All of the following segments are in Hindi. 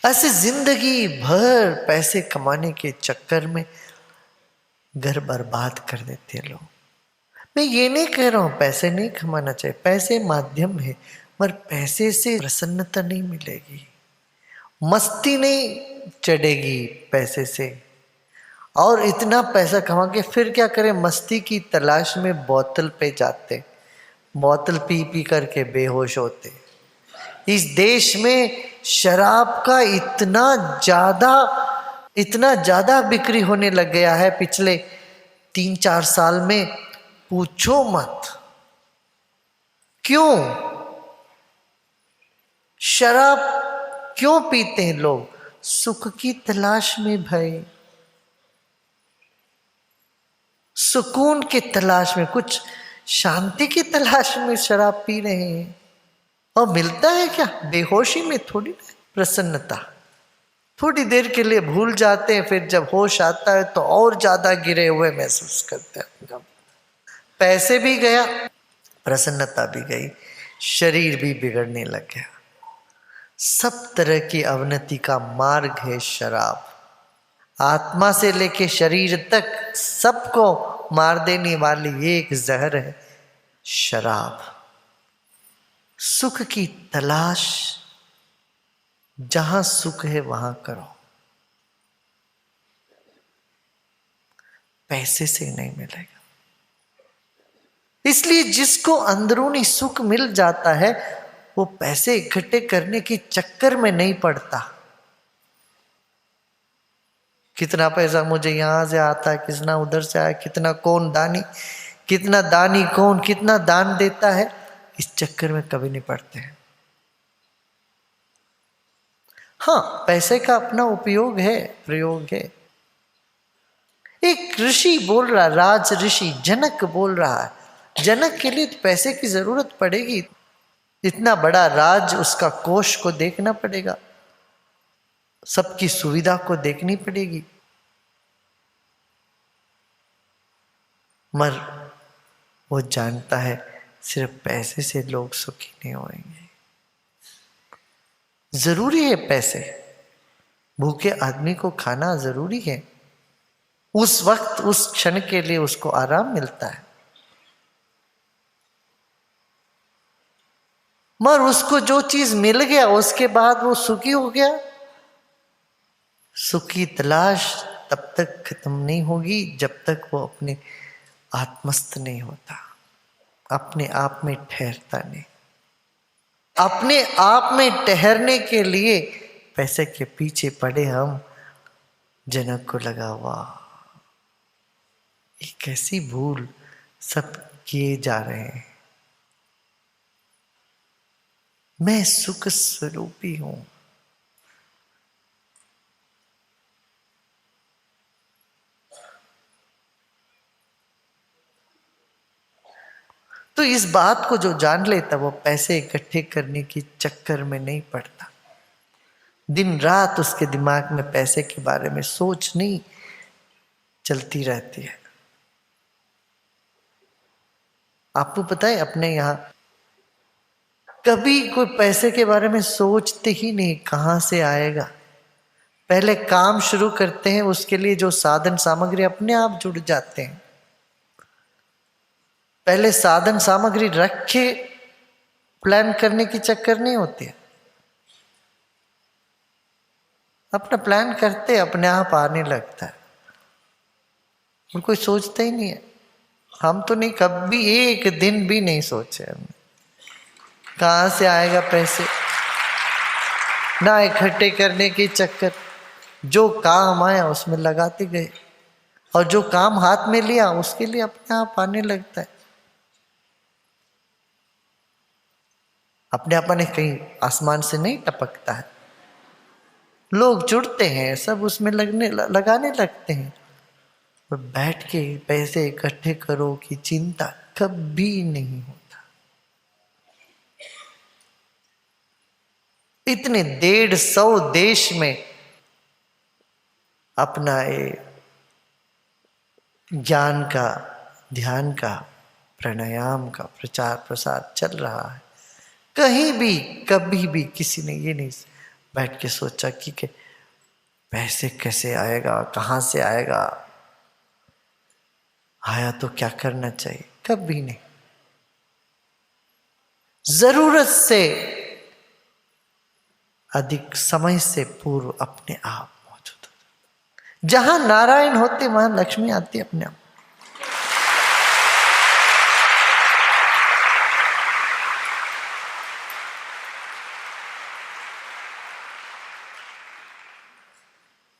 ऐसे जिंदगी भर पैसे कमाने के चक्कर में घर बर्बाद कर देते हैं लोग। मैं ये नहीं कह रहा हूं पैसे नहीं कमाना चाहिए, पैसे माध्यम है, पर पैसे से प्रसन्नता नहीं मिलेगी, मस्ती नहीं चढ़ेगी पैसे से। और इतना पैसा कमा के फिर क्या करें, मस्ती की तलाश में बोतल पे जाते, बोतल पी पी करके बेहोश होते। इस देश में शराब का इतना ज्यादा बिक्री होने लग गया है पिछले 3-4 साल में, पूछो मत। क्यों? शराब क्यों पीते हैं लोग? सुख की तलाश में भाई, सुकून की तलाश में, कुछ शांति की तलाश में शराब पी रहे हैं। और मिलता है क्या? बेहोशी में थोड़ी प्रसन्नता, थोड़ी देर के लिए भूल जाते हैं, फिर जब होश आता है तो और ज्यादा गिरे हुए महसूस करते हैं। पैसे भी गया, प्रसन्नता भी गई, शरीर भी बिगड़ने लग गया। सब तरह की अवनति का मार्ग है शराब। आत्मा से लेके शरीर तक सबको मार देने वाली एक जहर है शराब। सुख की तलाश जहां सुख है वहां करो, पैसे से नहीं मिलेगा। इसलिए जिसको अंदरूनी सुख मिल जाता है वो पैसे इकट्ठे करने के चक्कर में नहीं पड़ता। कितना पैसा मुझे यहां से आता है, कितना उधर से आया, कितना दानी कौन कितना दान देता है, इस चक्कर में कभी नहीं पड़ते हैं। हाँ, पैसे का अपना उपयोग है, प्रयोग है। एक ऋषि बोल रहा, राज ऋषि जनक बोल रहा है, जनक के लिए तो पैसे की जरूरत पड़ेगी। इतना बड़ा राज, उसका कोष को देखना पड़ेगा, सबकी सुविधा को देखनी पड़ेगी। मगर वो जानता है सिर्फ पैसे से लोग सुखी नहीं होंगे। जरूरी है पैसे, भूखे आदमी को खाना जरूरी है, उस वक्त उस क्षण के लिए उसको आराम मिलता है। मगर उसको जो चीज मिल गया उसके बाद वो सुखी हो गया। सुख की तलाश तब तक खत्म नहीं होगी जब तक वो अपने आत्मस्थ नहीं होता, अपने आप में ठहरता नहीं। अपने आप में ठहरने के लिए पैसे के पीछे पड़े हम। जनक को लगा, वाह ये कैसी भूल सब किए जा रहे हैं, मैं सुख स्वरूपी हूं। तो इस बात को जो जान लेता वो पैसे इकट्ठे करने की चक्कर में नहीं पड़ता। दिन रात उसके दिमाग में पैसे के बारे में सोच नहीं चलती रहती है। आपको पता है अपने यहां कभी कोई पैसे के बारे में सोचते ही नहीं, कहां से आएगा। पहले काम शुरू करते हैं, उसके लिए जो साधन सामग्री अपने आप जुड़ जाते हैं। पहले साधन सामग्री रख के प्लान करने की चक्कर नहीं होती है, अपना प्लान करते अपने आप आने लगता है, और कोई सोचता ही नहीं है। हम तो नहीं, कभी एक दिन भी नहीं सोचे हमने कहां से आएगा पैसे, ना इकट्ठे करने के चक्कर। जो काम आया उसमें लगाते गए, और जो काम हाथ में लिया उसके लिए अपने आप आने लगता है। अपने आप ने कहीं आसमान से नहीं टपकता है। लोग जुड़ते हैं, सब उसमें लगाने लगते हैं, और बैठ के पैसे इकट्ठे करो की चिंता कभी नहीं होता। इतने 150 देश में अपना ये ज्ञान का, ध्यान का, प्राणायाम का प्रचार प्रसार चल रहा है। कहीं भी कभी भी किसी ने ये नहीं बैठ के सोचा कि पैसे कैसे आएगा, कहाँ से आएगा, आया तो क्या करना चाहिए, कभी नहीं। जरूरत से अधिक समय से पूर्व अपने आप मौजूद हो। जहां नारायण होते वहां लक्ष्मी आती अपने आप।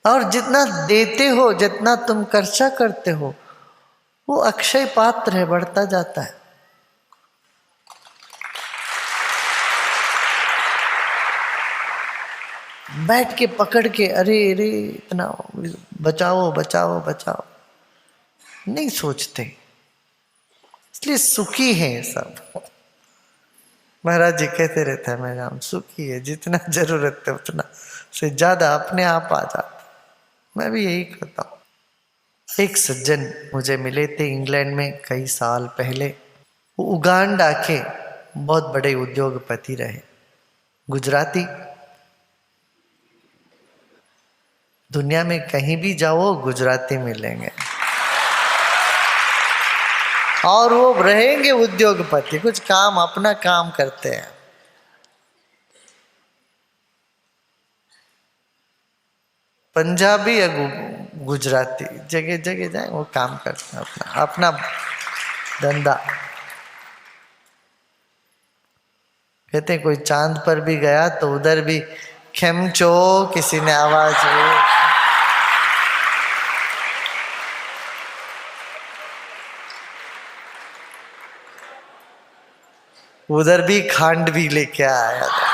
और जितना देते हो, जितना तुम खर्चा करते हो, वो अक्षय पात्र है, बढ़ता जाता है। बैठ के पकड़ के अरे अरे इतना बचाओ बचाओ बचाओ नहीं सोचते, इसलिए सुखी है सब। महाराज जी कहते रहते हैं मैं नाम सुखी है, जितना जरूरत है उतना से ज्यादा अपने आप आ जाता। मैं भी यही कहता हूँ। एक सज्जन मुझे मिले थे इंग्लैंड में कई साल पहले। वो उगांडा के बहुत बड़े उद्योगपति रहे, गुजराती। दुनिया में कहीं भी जाओ गुजराती मिलेंगे, और वो रहेंगे उद्योगपति, कुछ काम अपना काम करते हैं। पंजाबी या गुजराती जगह जगह जाए वो काम करते हैं, अपना अपना धंधा। कहते हैं कोई चांद पर भी गया तो उधर भी खेमचो किसी ने आवाज हुई, उधर भी खांड भी लेके आया था।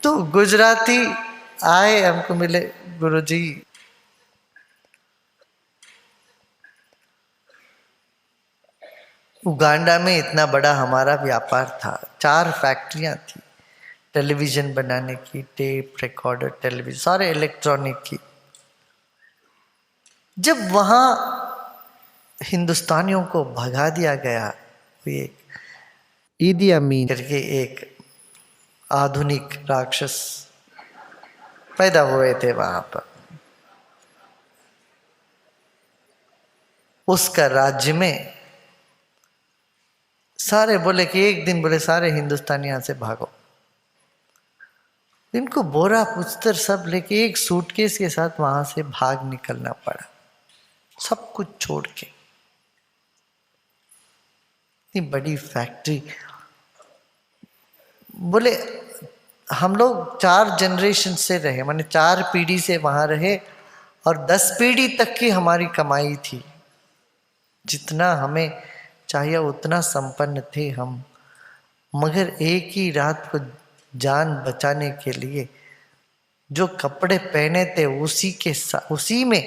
तो गुजराती आए हमको मिले, गुरुजी उगांडा में इतना बड़ा हमारा व्यापार था, 4 फैक्ट्रियां थी, टेलीविजन बनाने की, टेप रिकॉर्डर, टेलीविजन, सारे इलेक्ट्रॉनिक की। जब वहां हिंदुस्तानियों को भगा दिया गया, ये ईदी अमीन करके एक आधुनिक राक्षस पैदा हुए थे वहां पर, उसका राज्य में सारे बोले कि एक दिन बोले सारे हिंदुस्तानी यहां से भागो। इनको बोरा पुस्तर सब लेके एक सूटकेस के साथ वहां से भाग निकलना पड़ा, सब कुछ छोड़ के। इतनी बड़ी फैक्ट्री, बोले हम लोग 4 जनरेशन से रहे, माने 4 पीढ़ी से वहां रहे, और 10 पीढ़ी तक की हमारी कमाई थी, जितना हमें चाहिए उतना संपन्न थे हम। मगर एक ही रात को जान बचाने के लिए जो कपड़े पहने थे उसी में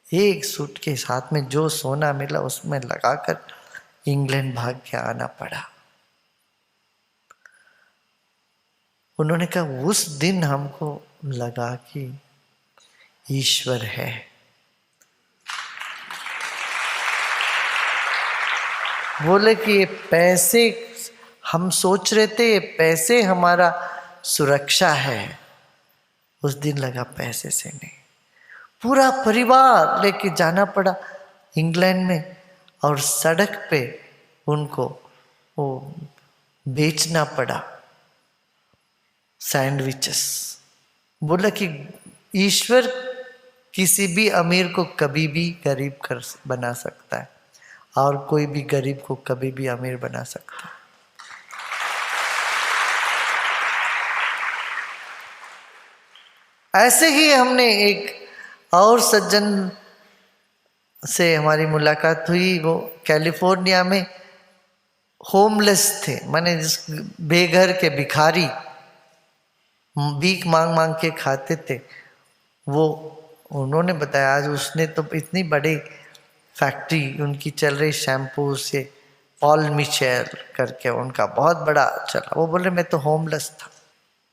एक सूट के साथ में जो सोना मिला उसमें लगाकर इंग्लैंड भाग के आना पड़ा। उन्होंने कहा उस दिन हमको लगा कि ईश्वर है। बोले कि ये पैसे, हम सोच रहे थे ये पैसे हमारा सुरक्षा है, उस दिन लगा पैसे से नहीं, पूरा परिवार लेके जाना पड़ा इंग्लैंड में, और सड़क पे उनको वो बेचना पड़ा सैंडविचेस। बोला कि ईश्वर किसी भी अमीर को कभी भी गरीब कर बना सकता है, और कोई भी गरीब को कभी भी अमीर बना सकता है। ऐसे ही हमने एक और सज्जन से हमारी मुलाकात हुई, वो कैलिफोर्निया में होमलेस थे, माने बेघर के भिखारी, भीख मांग मांग के खाते थे वो। उन्होंने बताया आज उसने तो इतनी बड़ी फैक्ट्री उनकी चल रही शैम्पू से, पॉल मिशेल करके उनका बहुत बड़ा चला। वो बोले मैं तो होमलेस था,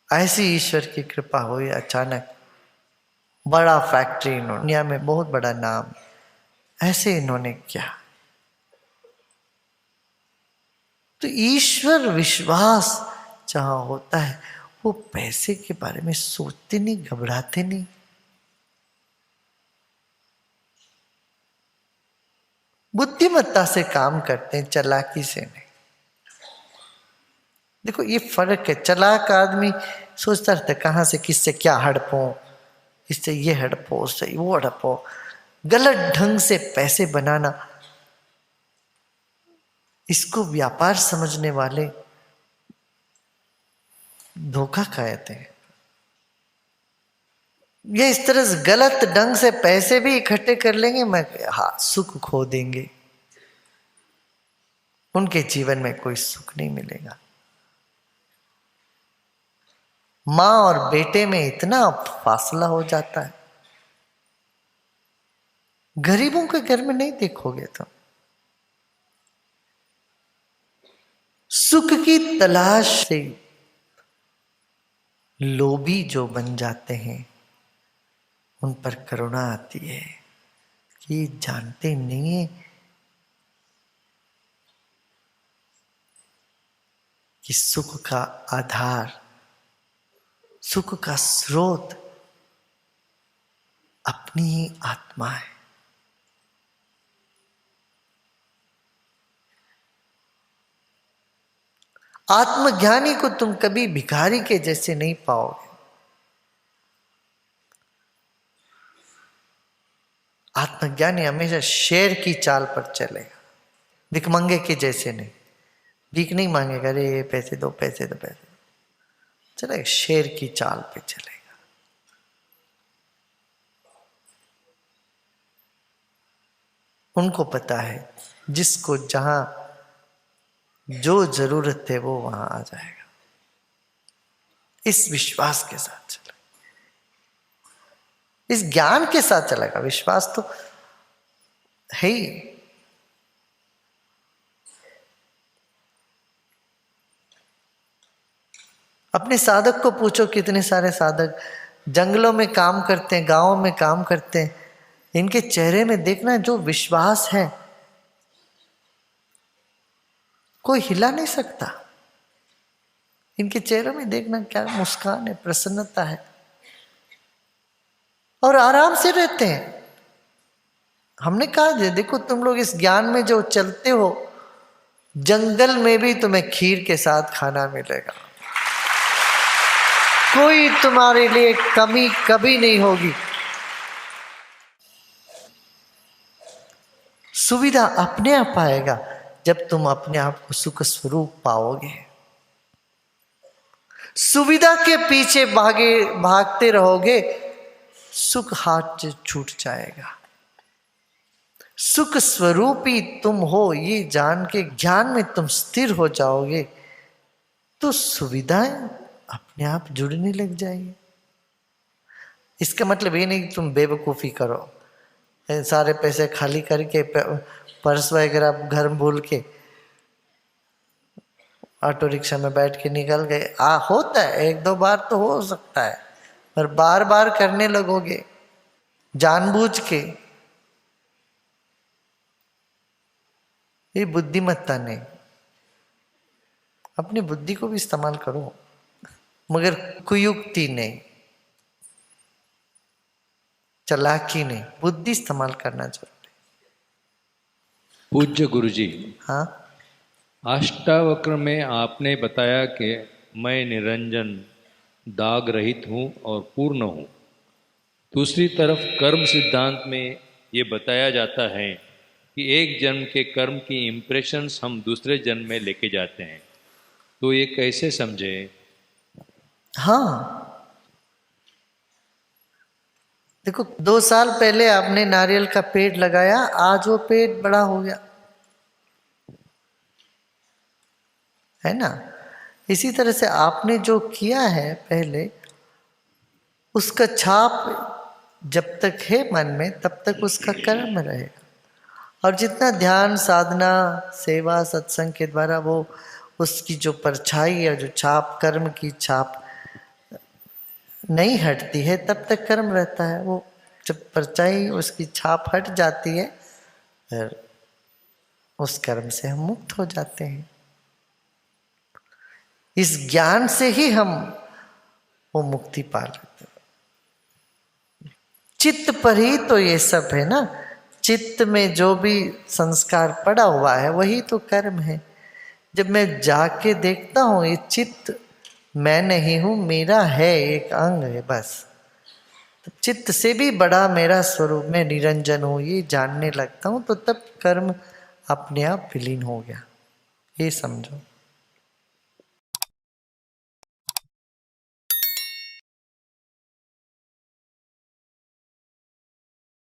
ऐसी ईश्वर की कृपा हुई, अचानक बड़ा फैक्ट्री इन्होंने, दुनिया में बहुत बड़ा नाम, ऐसे इन्होंने किया। तो ईश्वर विश्वास जहां होता है वो पैसे के बारे में सोचते नहीं, घबराते नहीं। बुद्धिमत्ता से काम करते हैं, चालाकी से नहीं। देखो ये फर्क है। चालाक आदमी सोचता रहता है कहां से किससे क्या हड़पो, इससे ये हड़पो, उससे वो हड़पो। गलत ढंग से पैसे बनाना, इसको व्यापार समझने वाले धोखा खाते हैं। ये इस तरह से गलत ढंग से पैसे भी इकट्ठे कर लेंगे, मैं हाँ सुख खो देंगे, उनके जीवन में कोई सुख नहीं मिलेगा। मां और बेटे में इतना फासला हो जाता है। गरीबों के घर में नहीं देखोगे तो सुख की तलाश से लोभी जो बन जाते हैं उन पर करुणा आती है कि जानते नहीं है कि सुख का आधार, सुख का स्रोत अपनी ही आत्मा है। आत्मज्ञानी को तुम कभी भिखारी के जैसे नहीं पाओगे। आत्मज्ञानी हमेशा शेर की चाल पर चलेगा, भिखमंगे के जैसे नहीं। भीख नहीं मांगेगा, अरे ये पैसे दो, पैसे दो, पैसे दो, चलेगा शेर की चाल पे चलेगा। उनको पता है जिसको जहां जो जरूरत है वो वहां आ जाएगा। इस विश्वास के साथ चलेगा, इस ज्ञान के साथ चलेगा। विश्वास तो है ही। अपने साधक को पूछो, कितने सारे साधक जंगलों में काम करते हैं, गांवों में काम करते हैं, इनके चेहरे में देखना जो विश्वास है कोई हिला नहीं सकता। इनके चेहरों में देखना क्या मुस्कान है, प्रसन्नता है, और आराम से रहते हैं। हमने कहा देखो तुम लोग इस ज्ञान में जो चलते हो, जंगल में भी तुम्हें खीर के साथ खाना मिलेगा, कोई तुम्हारे लिए कमी कभी नहीं होगी। सुविधा अपने आप आएगा जब तुम अपने आप को सुख स्वरूप पाओगे। सुविधा के पीछे भागते रहोगे, सुख हाथ से छूट जाएगा। सुख स्वरूपी तुम हो ये जान के ज्ञान में तुम स्थिर हो जाओगे तो सुविधाएं अपने आप जुड़ने लग जाएगी। इसका मतलब ये नहीं कि तुम बेवकूफ़ी करो, सारे पैसे खाली करके पर्स वगैरह घर में भूल के ऑटो रिक्शा में बैठ के निकल गए। होता है, एक दो बार तो हो सकता है, पर बार बार करने लगोगे जानबूझ के, ये बुद्धिमत्ता नहीं। अपनी बुद्धि को भी इस्तेमाल करो, मगर कुयुक्ति नहीं, चालाकी नहीं, बुद्धि इस्तेमाल करना जरूरी। पूज्य गुरुजी, हाँ, अष्टावक्र में आपने बताया कि मैं निरंजन, दाग रहित हूँ और पूर्ण हूँ। दूसरी तरफ कर्म सिद्धांत में ये बताया जाता है कि एक जन्म के कर्म की इम्प्रेशंस हम दूसरे जन्म में लेके जाते हैं, तो ये कैसे समझे? हाँ देखो, 2 साल पहले आपने नारियल का पेड़ लगाया, आज वो पेड़ बड़ा हो गया है ना। इसी तरह से आपने जो किया है पहले, उसका छाप जब तक है मन में तब तक उसका कर्म रहेगा। और जितना ध्यान, साधना, सेवा, सत्संग के द्वारा वो उसकी जो परछाई या जो छाप, कर्म की छाप नहीं हटती है तब तक कर्म रहता है। वो जब परछाई, उसकी छाप हट जाती है, फिर उस कर्म से हम मुक्त हो जाते हैं। इस ज्ञान से ही हम वो मुक्ति पा लेते हैं। चित्त पर ही तो ये सब है ना, चित्त में जो भी संस्कार पड़ा हुआ है वही तो कर्म है। जब मैं जाके देखता हूँ ये चित्त मैं नहीं हूँ, मेरा है, एक अंग है बस, तो चित्त से भी बड़ा मेरा स्वरूप, मैं निरंजन हूँ, ये जानने लगता हूँ, तो तब कर्म अपने आप विलीन हो गया, ये समझो।